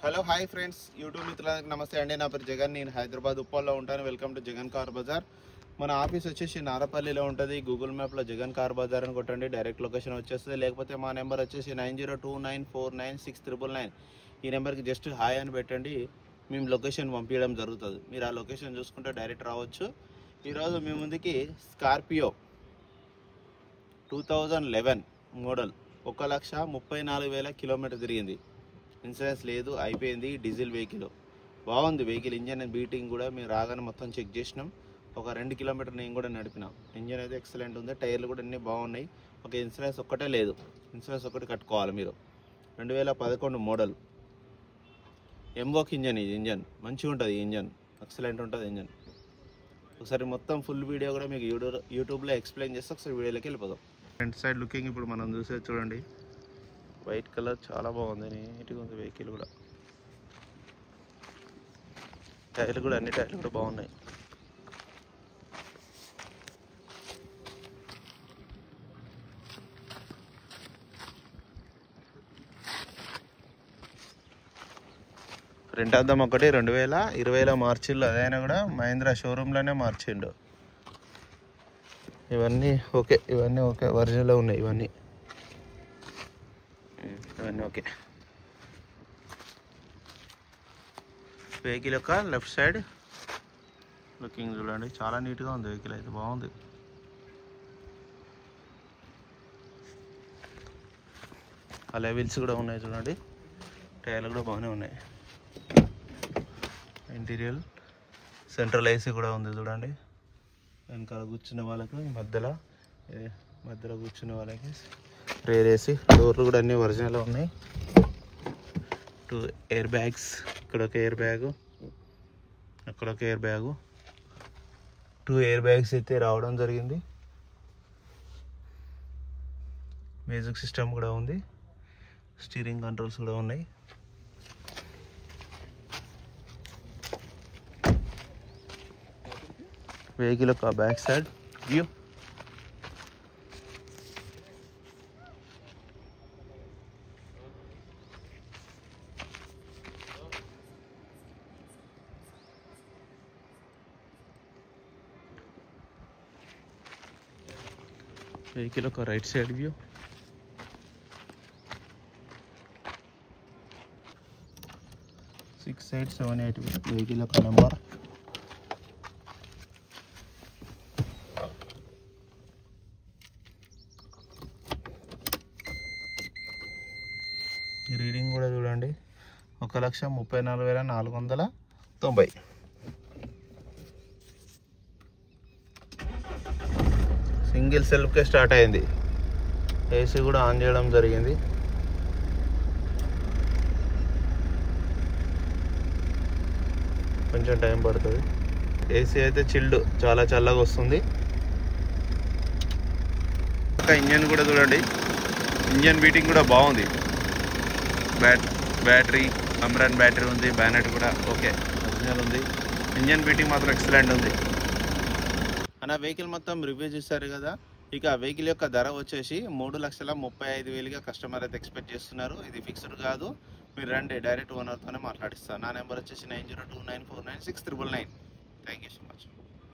Hello hi friends, YouTube మిత్రులకు నమస్తే అండి. నా పేరు జగన్. నేను హైదరాబాద్ ఉప్పల్లో ఉంటాను. Welcome to Jagan car Bazar. మన ఆఫీస్ వచ్చేసి నారపల్లిలో ఉంటుంది. గూగుల్ మ్యాప్లో జగన్ కార్ బజార్ అని కొట్టండి, డైరెక్ట్ లొకేషన్ వచ్చేస్తుంది. లేకపోతే మా నెంబర్ వచ్చేసి 9029496999. ఈ నెంబర్కి జస్ట్ హాయ్ అని పెట్టండి, మేము లొకేషన్ పంపించడం జరుగుతుంది. మీరు ఆ లొకేషన్ చూసుకుంటే డైరెక్ట్ రావచ్చు. ఈరోజు మీ ముందుకి స్కార్పియో 2011 మోడల్ 1,34,000 కిలోమీటర్ తిరిగింది. ఇన్సూరెన్స్ లేదు, అయిపోయింది. డీజిల్ వెహికల్ బాగుంది. వెహికల్ ఇంజన్ బీటింగ్ కూడా మేము రాగానే మొత్తం చెక్ చేసినాం. ఒక 2 కిలోమీటర్ నేను కూడా నడిపినాం. ఇంజన్ అయితే ఎక్సలెంట్ ఉంది. టైర్లు కూడా అన్నీ బాగున్నాయి. ఒక ఇన్సూరెన్స్ ఒక్కటే లేదు, ఇన్సూరెన్స్ ఒకటి కట్టుకోవాలి మీరు. 2011 మోడల్ ఎంవోక్ ఇంజన్. ఇది ఇంజన్ మంచిగా ఉంటుంది. ఇంజన్ ఎక్సలెంట్ ఉంటుంది ఇంజన్. ఒకసారి మొత్తం ఫుల్ వీడియో కూడా మీకు యూట్యూబ్లో ఎక్స్ప్లెయిన్ చేస్తే ఒకసారి వీడియోలోకి వెళ్ళిపోదాం. ఫ్రంట్ సైడ్ లుకింగ్ ఇప్పుడు మనం చూసేది చూడండి. వైట్ కలర్ చాలా బాగుంది, నీట్గా ఉంది. వెహికల్ కూడా టైర్లు కూడా అన్ని టైర్లు కూడా బాగున్నాయి. ఫ్రంట్ అద్దం ఒకటి 2020లో మార్చిండు. అదైనా కూడా మహీంద్రా షోరూంలోనే మార్చిండు. ఇవన్నీ ఓకే, ఇవన్నీ ఓకే, ఒరిజినల్లో ఉన్నాయి. ఇవన్నీ ఓకే. వెహికల్ యొక్క లెఫ్ట్ సైడ్ లుకింగ్ చూడండి, చాలా నీట్గా ఉంది. వెహికల్ అయితే బాగుంది. అలా వీల్స్ కూడా ఉన్నాయి చూడండి. టైర్లు కూడా బాగానే ఉన్నాయి. ఇంటీరియర్ సెంట్రల్ ఏసీ కూడా ఉంది చూడండి. వెనకాల కూర్చున్న వాళ్ళకి మధ్యలో కూర్చున్న వాళ్ళకి రేర్ ఏసీ. డోర్లు కూడా అన్నీ ఒరిజినల్ ఉన్నాయి. 2 ఎయిర్ బ్యాగ్స్, ఇక్కడ ఒక ఎయిర్ బ్యాగు, అక్కడ ఒక ఎయిర్ బ్యాగు. 2 ఎయిర్ బ్యాగ్స్ అయితే రావడం జరిగింది. మ్యూజిక్ సిస్టమ్ కూడా ఉంది. స్టీరింగ్ కంట్రోల్స్ కూడా ఉన్నాయి. వెహికల్ యొక్క బ్యాక్ సైడ్ వ్యూ. వెహికల్ ఒక right side view. Six 6878 vehicle యొక్క నెంబర్. రీడింగ్ కూడా చూడండి, 1,34,490. సింగిల్ సెల్ఫ్కే స్టార్ట్ అయింది. ఏసీ కూడా ఆన్ చేయడం జరిగింది. కొంచెం టైం పడుతుంది. ఏసీ అయితే చిల్డ్, చాలా చల్లగా వస్తుంది. ఇంకా ఇంజన్ కూడా చూడండి, ఇంజన్ బీటింగ్ కూడా బాగుంది. బ్యాటరీ అమ్రాన్ బ్యాటరీ ఉంది. బ్యానెట్ కూడా ఓకే, ఒరిజినల్ ఉంది. ఇంజన్ బీటింగ్ మాత్రం ఎక్సలెంట్ ఉంది. అన్న వెహికల్ మొత్తం రివ్యూ చేశారు కదా. ఇక వెహికల్ యొక్క ధర వచ్చేసి 3,35,000గా కస్టమర్ అయితే ఎక్స్పెక్ట్ చేస్తున్నారు. ఇది ఫిక్స్డ్ కాదు, మీరు రండి, డైరెక్ట్ ఓనర్తోనే మాట్లాడిస్తాను. నా నెంబర్ వచ్చేసి 9029496999. Thank you so much.